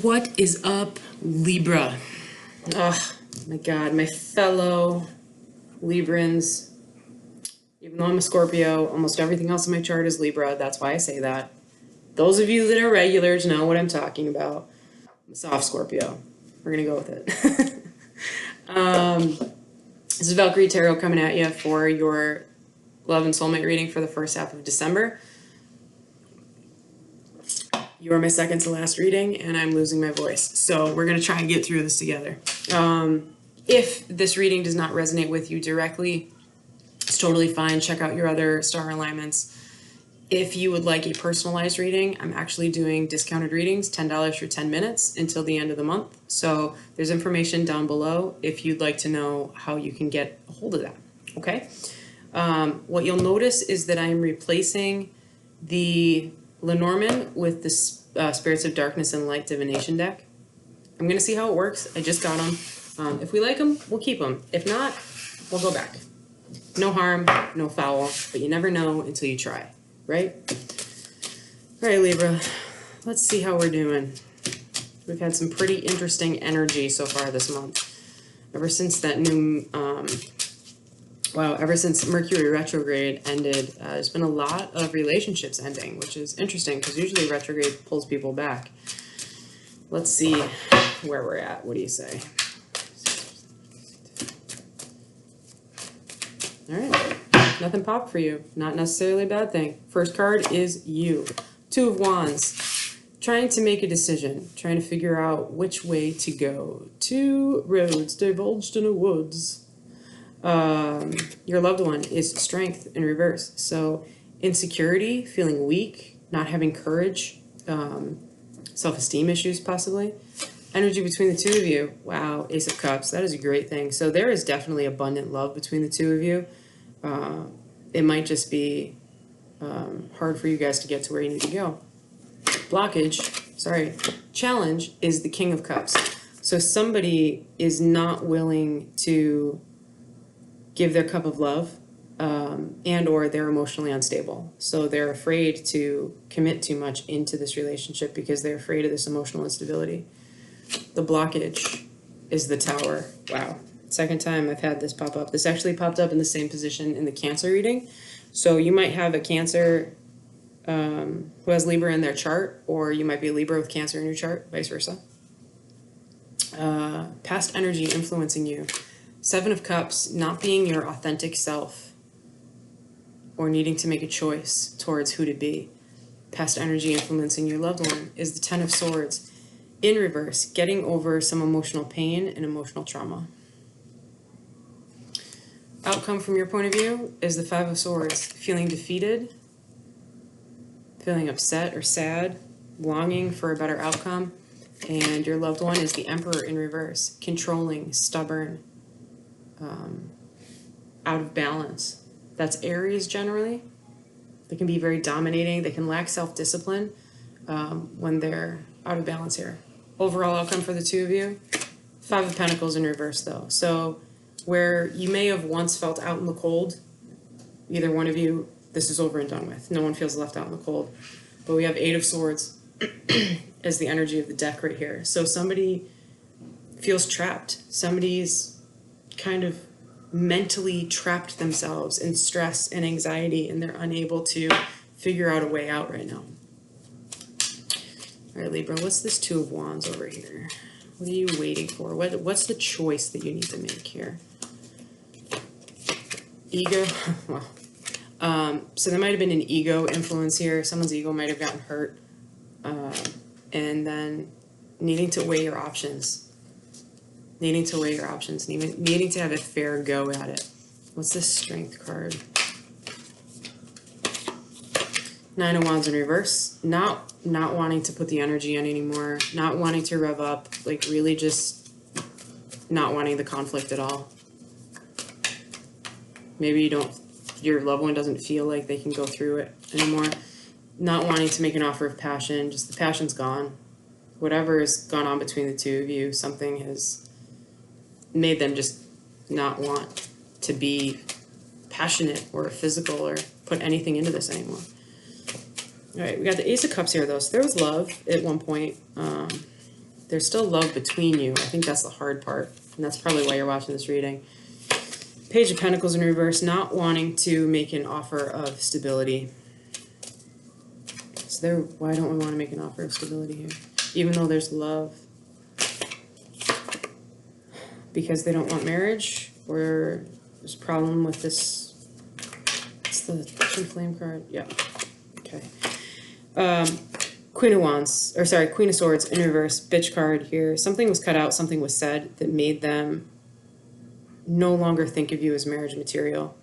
What is up, Libra? Oh my God, my fellow Librans. Even though I'm a Scorpio, almost everything else in my chart is Libra. That's why I say that. Those of you that are regulars know what I'm talking about. I'm a soft Scorpio. We're gonna go with it. This is Valkyrie Tarot coming at you for your love and soulmate reading for the first half of December. You are my second to last reading, and I'm losing my voice. So we're going to try and get through this together. If this reading does not resonate with you directly, it's totally fine. Check out your other star alignments. If you would like a personalized reading, I'm actually doing discounted readings, $10 for 10 minutes until the end of the month. So there's information down below if you'd like to know how you can get a hold of that. Okay? What you'll notice is that I'm replacing the Lenormand with the Spirits of Darkness and Light Divination deck. I'm going to see how it works. I just got them. If we like them, we'll keep them. If not, we'll go back. No harm, no foul, but you never know until you try, right? All right, Libra, let's see how we're doing. We've had some pretty interesting energy so far this month. Ever since that new... ever since Mercury retrograde ended, there's been a lot of relationships ending, which is interesting because usually retrograde pulls people back. Let's see where we're at. What do you say? All right. Nothing popped for you. Not necessarily a bad thing. First card is you. Two of Wands. Trying to make a decision. Trying to figure out which way to go. Two roads divulged in the woods. Your loved one is strength in reverse. So insecurity, feeling weak, not having courage, self-esteem issues possibly. Energy between the two of you. Wow, Ace of Cups. That is a great thing. So there is definitely abundant love between the two of you. It might just be hard for you guys to get to where you need to go. Challenge is the King of Cups. So somebody is not willing to give their cup of love, and or they're emotionally unstable. So they're afraid to commit too much into this relationship because they're afraid of this emotional instability. The blockage is the Tower. Wow. Second time I've had this pop up. This actually popped up in the same position in the Cancer reading. So you might have a Cancer who has Libra in their chart, or you might be a Libra with Cancer in your chart, vice versa. Past energy influencing you. Seven of Cups, not being your authentic self or needing to make a choice towards who to be. Past energy influencing your loved one is the Ten of Swords. In reverse, getting over some emotional pain and emotional trauma. Outcome from your point of view is the Five of Swords. Feeling defeated, feeling upset or sad, longing for a better outcome. And your loved one is the Emperor in reverse. Controlling, stubborn, out of balance. That's Aries generally. They can be very dominating. They can lack self-discipline when they're out of balance here. Overall outcome for the two of you, Five of Pentacles in reverse though. So where you may have once felt out in the cold, either one of you, this is over and done with. No one feels left out in the cold. But we have Eight of Swords as the energy of the deck right here. So somebody feels trapped. Somebody's kind of mentally trapped themselves in stress and anxiety, and they're unable to figure out a way out right now. All right, Libra, what's this Two of Wands over here? What are you waiting for? What's the choice that you need to make here? Ego. Well, so there might have been an ego influence here. Someone's ego might have gotten hurt, and then needing to weigh your options. Needing to have a fair go at it. What's this Strength card? Nine of Wands in reverse. Not wanting to put the energy in anymore. Not wanting to rev up. Like really just not wanting the conflict at all. Maybe your loved one doesn't feel like they can go through it anymore. Not wanting to make an offer of passion. Just the passion's gone. Whatever has gone on between the two of you, something has made them just not want to be passionate or physical or put anything into this anymore. All right, we got the Ace of Cups here, though. So there was love at one point. There's still love between you. I think that's the hard part. And that's probably why you're watching this reading. Page of Pentacles in reverse, not wanting to make an offer of stability. So why don't we want to make an offer of stability here? Even though there's love. Because they don't want marriage, or there's a problem with this. It's the Twin Flame card. Yeah. Okay. Queen of Wands, or sorry, Queen of Swords in reverse, bitch card here. Something was cut out, something was said that made them no longer think of you as marriage material.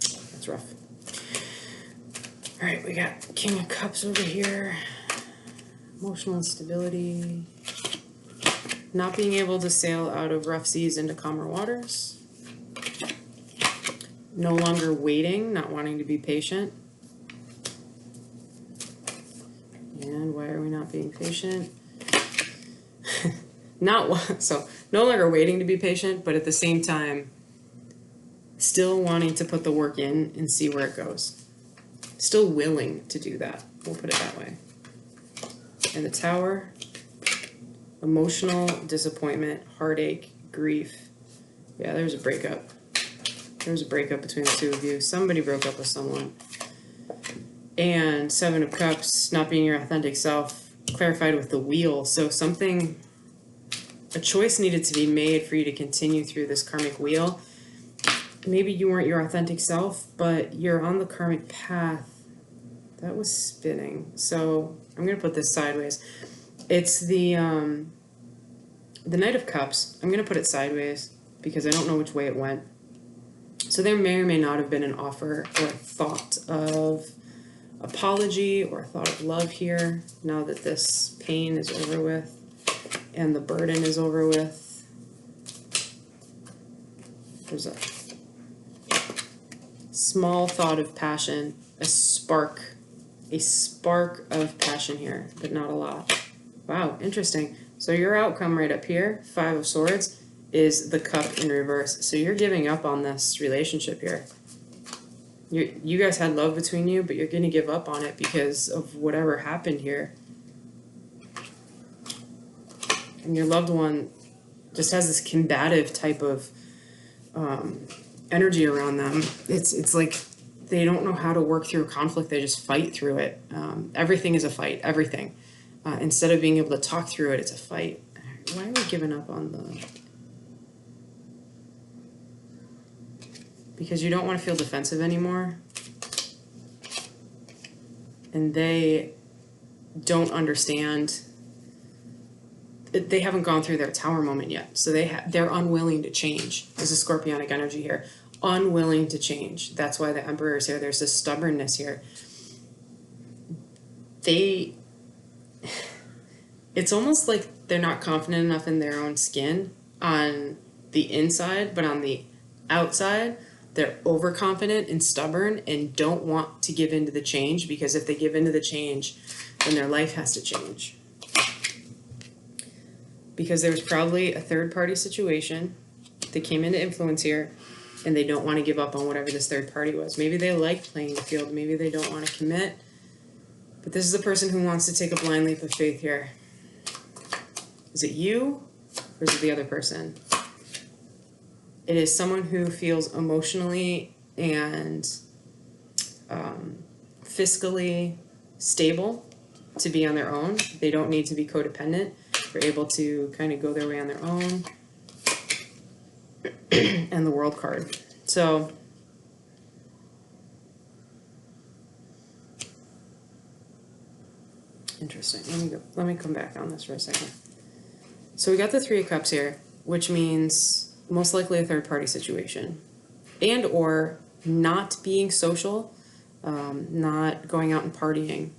That's rough. All right, we got King of Cups over here. Emotional instability. Not being able to sail out of rough seas into calmer waters. No longer waiting, not wanting to be patient. And why are we not being patient? So no longer waiting to be patient, but at the same time, still wanting to put the work in and see where it goes. Still willing to do that. We'll put it that way. And the Tower, emotional disappointment, heartache, grief. Yeah, there's a breakup. There was a breakup between the two of you. Somebody broke up with someone. And Seven of Cups, not being your authentic self, clarified with the Wheel. So a choice needed to be made for you to continue through this karmic wheel. Maybe you weren't your authentic self, but you're on the karmic path. That was spinning. So I'm going to put this sideways. It's the Knight of Cups. I'm going to put it sideways because I don't know which way it went. So there may or may not have been an offer or thought of apology or thought of love here now that this pain is over with and the burden is over with. There's a small thought of passion, a spark of passion here, but not a lot. Wow, interesting. So your outcome right up here, Five of Swords, is the Cup in reverse. So you're giving up on this relationship here. You guys had love between you, but you're going to give up on it because of whatever happened here. And your loved one just has this combative type of energy around them. It's like they don't know how to work through conflict. They just fight through it. Everything is a fight. Everything. Instead of being able to talk through it, it's a fight. Why are we giving up on the... Because you don't want to feel defensive anymore. And they don't understand. They haven't gone through their Tower moment yet. So they're unwilling to change. There's a Scorpionic energy here. Unwilling to change. That's why the Emperor is here. There's this stubbornness here. It's almost like they're not confident enough in their own skin on the inside, but on the outside, they're overconfident and stubborn and don't want to give in to the change, because if they give in to the change, then their life has to change. Because there was probably a third-party situation that came into influence here, and they don't want to give up on whatever this third party was. Maybe they like playing the field. Maybe they don't want to commit. But this is a person who wants to take a blind leap of faith here. Is it you, or is it the other person? It is someone who feels emotionally and fiscally stable to be on their own. They don't need to be codependent. They're able to kind of go their way on their own. And the World card. So interesting. Let me come back on this for a second. So we got the Three of Cups here, which means most likely a third-party situation, and or not being social, not going out and partying.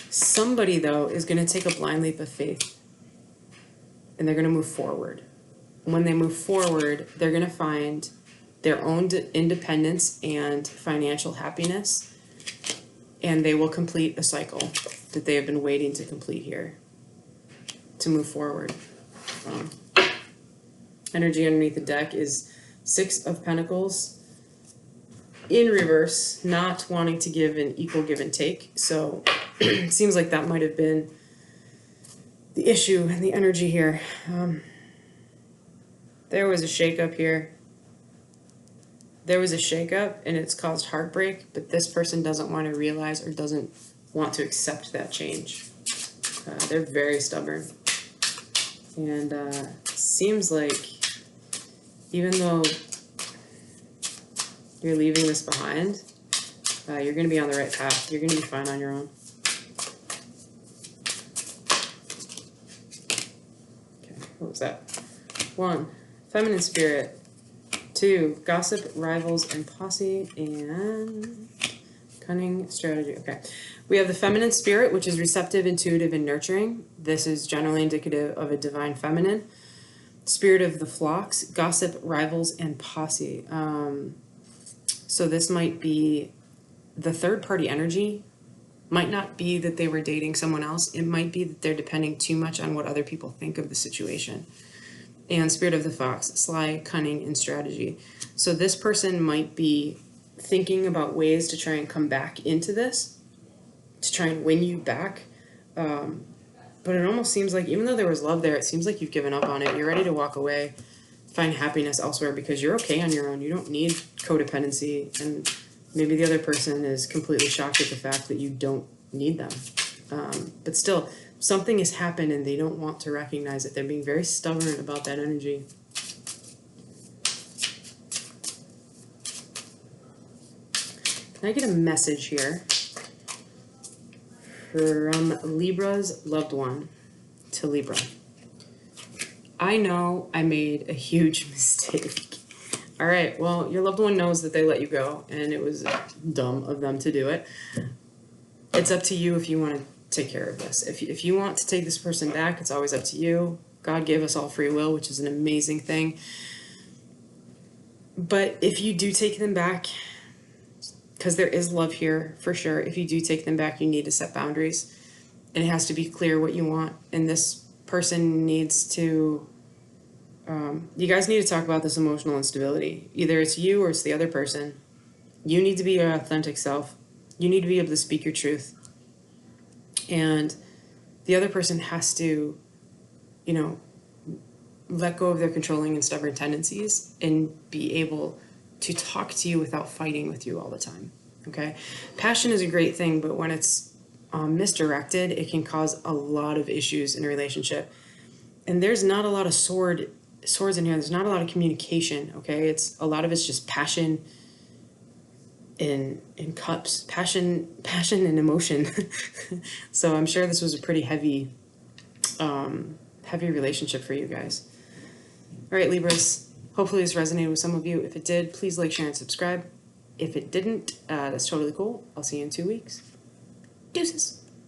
Somebody, though, is going to take a blind leap of faith, and they're going to move forward. When they move forward, they're going to find their own independence and financial happiness, and they will complete a cycle that they have been waiting to complete here to move forward. Energy underneath the deck is Six of Pentacles in reverse, not wanting to give an equal give and take. So it seems like that might have been the issue and the energy here. There was a shakeup here. There was a shakeup and it's caused heartbreak, but this person doesn't want to realize or doesn't want to accept that change. They're very stubborn. And seems like even though you're leaving this behind, you're going to be on the right path. You're going to be fine on your own. Okay, what was that? 1, feminine spirit. 2, gossip, rivals, and posse, and cunning strategy. Okay. We have the feminine spirit, which is receptive, intuitive, and nurturing. This is generally indicative of a divine feminine. Spirit of the flocks, gossip, rivals, and posse. So this might be the third party energy. Might not be that they were dating someone else. It might be that they're depending too much on what other people think of the situation. And spirit of the fox, sly, cunning, and strategy. So this person might be thinking about ways to try and come back into this, to try and win you back. But it almost seems like even though there was love there, it seems like you've given up on it. You're ready to walk away, find happiness elsewhere because you're okay on your own. You don't need codependency. And maybe the other person is completely shocked at the fact that you don't need them. But still, something has happened and they don't want to recognize it. They're being very stubborn about that energy. Can I get a message here from Libra's loved one to Libra? I know I made a huge mistake. All right, well, your loved one knows that they let you go and it was dumb of them to do it. It's up to you if you want to take care of this. If you want to take this person back, it's always up to you. God gave us all free will, which is an amazing thing. But if you do take them back, because there is love here for sure, if you do take them back, you need to set boundaries. It has to be clear what you want. And this person needs to, you guys need to talk about this emotional instability. Either it's you or it's the other person. You need to be your authentic self. You need to be able to speak your truth. And the other person has to, let go of their controlling and stubborn tendencies and be able to talk to you without fighting with you all the time. Okay? Passion is a great thing, but when it's misdirected, it can cause a lot of issues in a relationship. And there's not a lot of swords in here. There's not a lot of communication. Okay? A lot of it's just passion in cups, passion and emotion. So I'm sure this was a pretty heavy relationship for you guys. All right, Libras, hopefully this resonated with some of you. If it did, please like, share, and subscribe. If it didn't, that's totally cool. I'll see you in 2 weeks. Deuces.